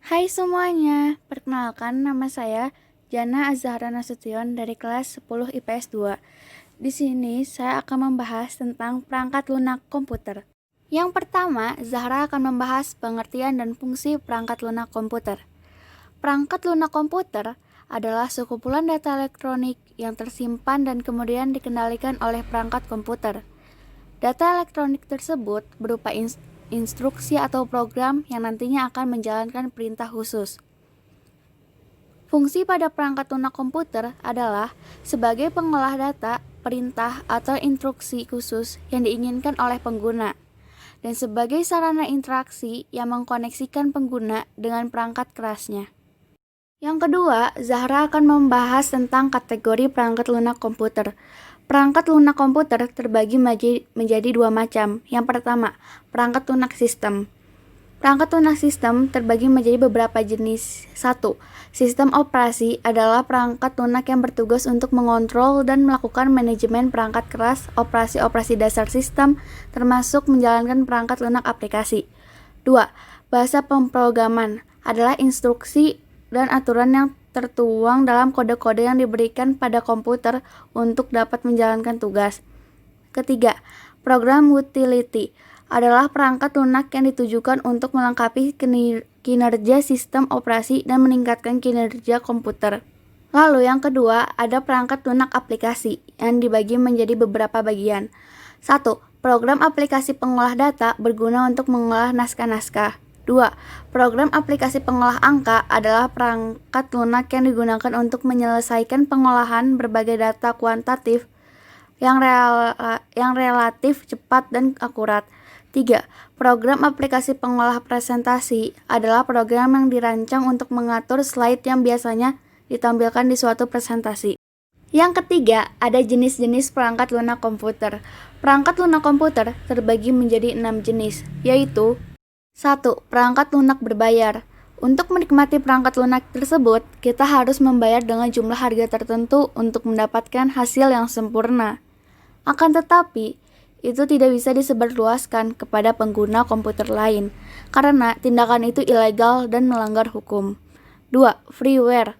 Hai semuanya, perkenalkan nama saya Jana Azhara Nasution dari kelas 10 IPS 2. Di sini saya akan membahas tentang perangkat lunak komputer. Yang pertama, Zahra akan membahas pengertian dan fungsi perangkat lunak komputer. Perangkat lunak komputer adalah sekumpulan data elektronik yang tersimpan dan kemudian dikendalikan oleh perangkat komputer. Data elektronik tersebut berupa instruksi atau program yang nantinya akan menjalankan perintah khusus. Fungsi pada perangkat lunak komputer adalah sebagai pengolah data, perintah, atau instruksi khusus yang diinginkan oleh pengguna, dan sebagai sarana interaksi yang mengkoneksikan pengguna dengan perangkat kerasnya. Yang kedua, Zahra akan membahas tentang kategori perangkat lunak komputer. Perangkat lunak komputer terbagi menjadi dua macam. Yang pertama, perangkat lunak sistem. Perangkat lunak sistem terbagi menjadi beberapa jenis. 1. Sistem operasi adalah perangkat lunak yang bertugas untuk mengontrol dan melakukan manajemen perangkat keras, operasi-operasi dasar sistem, termasuk menjalankan perangkat lunak aplikasi. 2. Bahasa pemrograman adalah instruksi dan aturan yang tertuang dalam kode-kode yang diberikan pada komputer untuk dapat menjalankan tugas. Ketiga, program utility adalah perangkat lunak yang ditujukan untuk melengkapi kinerja sistem operasi dan meningkatkan kinerja komputer. Lalu yang kedua, ada perangkat lunak aplikasi yang dibagi menjadi beberapa bagian. 1. Program aplikasi pengolah data berguna untuk mengolah naskah-naskah. 2. Program aplikasi pengolah angka adalah perangkat lunak yang digunakan untuk menyelesaikan pengolahan berbagai data kuantitatif yang relatif cepat dan akurat. 3. Program aplikasi pengolah presentasi adalah program yang dirancang untuk mengatur slide yang biasanya ditampilkan di suatu presentasi. Yang ketiga, ada jenis-jenis perangkat lunak komputer. Perangkat lunak komputer terbagi menjadi 6 jenis, yaitu 1. Perangkat lunak berbayar. Untuk menikmati perangkat lunak tersebut, kita harus membayar dengan jumlah harga tertentu untuk mendapatkan hasil yang sempurna. Akan tetapi, itu tidak bisa disebarluaskan kepada pengguna komputer lain, karena tindakan itu ilegal dan melanggar hukum. 2. Freeware.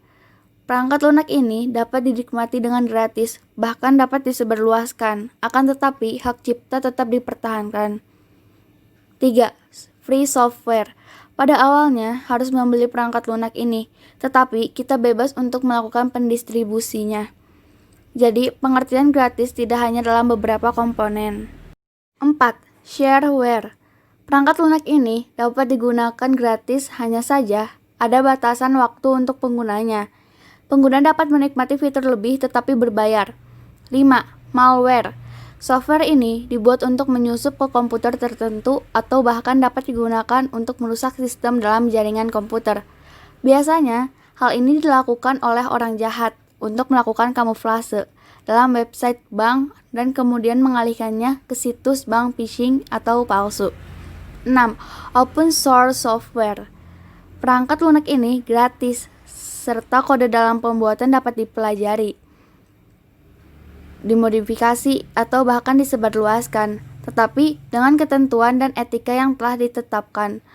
Perangkat lunak ini dapat dinikmati dengan gratis, bahkan dapat disebarluaskan, akan tetapi hak cipta tetap dipertahankan. 3. Free software. Pada awalnya harus membeli perangkat lunak ini, tetapi kita bebas untuk melakukan pendistribusinya. Jadi, pengertian gratis tidak hanya dalam beberapa komponen. 4. Shareware. Perangkat lunak ini dapat digunakan gratis, hanya saja ada batasan waktu untuk penggunanya. Pengguna dapat menikmati fitur lebih tetapi berbayar. 5. Malware. Software ini dibuat untuk menyusup ke komputer tertentu atau bahkan dapat digunakan untuk merusak sistem dalam jaringan komputer. Biasanya, hal ini dilakukan oleh orang jahat untuk melakukan kamuflase dalam website bank dan kemudian mengalihkannya ke situs bank phishing atau palsu. 6. Open source software. Perangkat lunak ini gratis, serta kode dalam pembuatan dapat dipelajari, dimodifikasi, atau bahkan disebarluaskan, tetapi dengan ketentuan dan etika yang telah ditetapkan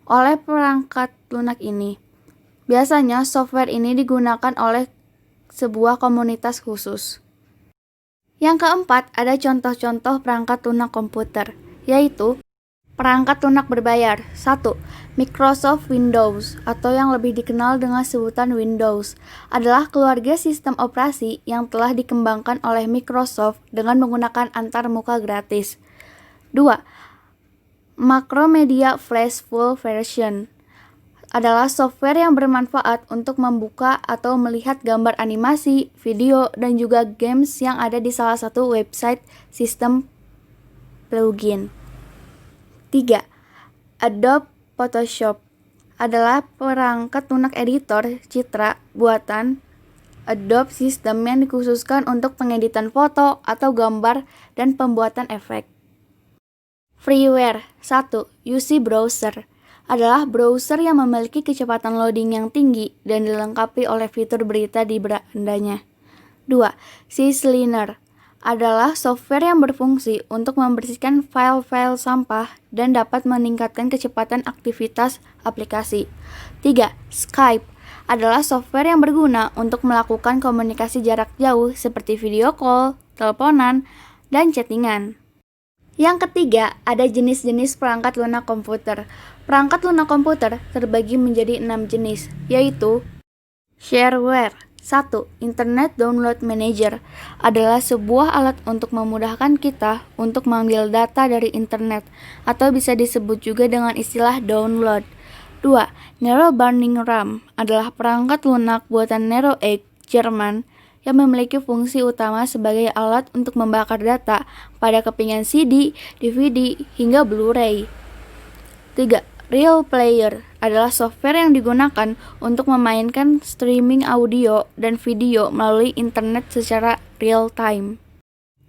oleh perangkat lunak ini. Biasanya software ini digunakan oleh sebuah komunitas khusus. Yang keempat, ada contoh-contoh perangkat lunak komputer, yaitu perangkat lunak berbayar. 1. Microsoft Windows, atau yang lebih dikenal dengan sebutan Windows, adalah keluarga sistem operasi yang telah dikembangkan oleh Microsoft dengan menggunakan antarmuka gratis. 2. Macromedia Flash Full Version adalah software yang bermanfaat untuk membuka atau melihat gambar animasi, video, dan juga games yang ada di salah satu website sistem plugin. 3. Adobe Photoshop adalah perangkat lunak editor citra buatan Adobe System yang dikhususkan untuk pengeditan foto atau gambar dan pembuatan efek. Freeware. 1. UC Browser adalah browser yang memiliki kecepatan loading yang tinggi dan dilengkapi oleh fitur berita di berandanya. 2. Sysliner adalah software yang berfungsi untuk membersihkan file-file sampah dan dapat meningkatkan kecepatan aktivitas aplikasi. 3. Skype adalah software yang berguna untuk melakukan komunikasi jarak jauh seperti video call, teleponan, dan chattingan. Yang ketiga, ada jenis-jenis perangkat lunak komputer. Perangkat lunak komputer terbagi menjadi 6 jenis, yaitu shareware. 1. Internet Download Manager adalah sebuah alat untuk memudahkan kita untuk mengambil data dari internet, atau bisa disebut juga dengan istilah download. 2. Nero Burning RAM adalah perangkat lunak buatan Nero Egg, Jerman, yang memiliki fungsi utama sebagai alat untuk membakar data pada kepingan CD, DVD, hingga Blu-ray. 3. Real Player adalah software yang digunakan untuk memainkan streaming audio dan video melalui internet secara real time.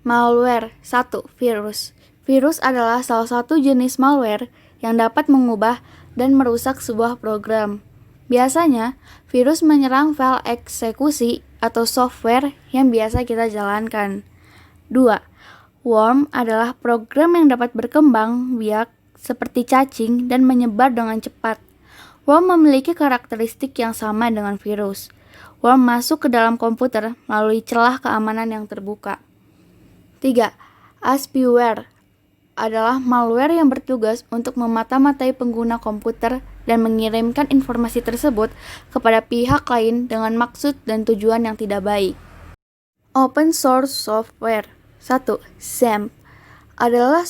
Malware. 1. Virus. Virus adalah salah satu jenis malware yang dapat mengubah dan merusak sebuah program. Biasanya, virus menyerang file eksekusi atau software yang biasa kita jalankan. 2. Worm adalah program yang dapat berkembang biak seperti cacing dan menyebar dengan cepat. Worm memiliki karakteristik yang sama dengan virus. Worm masuk ke dalam komputer melalui celah keamanan yang terbuka. 3. Spyware adalah malware yang bertugas untuk memata-matai pengguna komputer dan mengirimkan informasi tersebut kepada pihak lain dengan maksud dan tujuan yang tidak baik. Open source software. 1. XAMPP adalah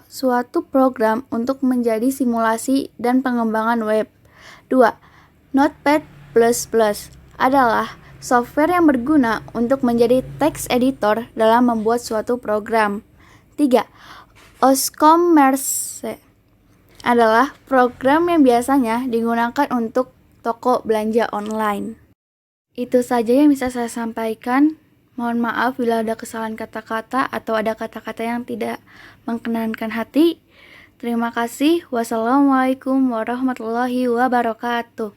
suatu program untuk menjadi simulasi dan pengembangan web. 2. Notepad++ adalah software yang berguna untuk menjadi text editor dalam membuat suatu program. 3. Oscommerce adalah program yang biasanya digunakan untuk toko belanja online. Itu saja yang bisa saya sampaikan. Mohon maaf bila ada kesalahan kata-kata atau ada kata-kata yang tidak mengenankan hati. Terima kasih. Wassalamualaikum warahmatullahi wabarakatuh.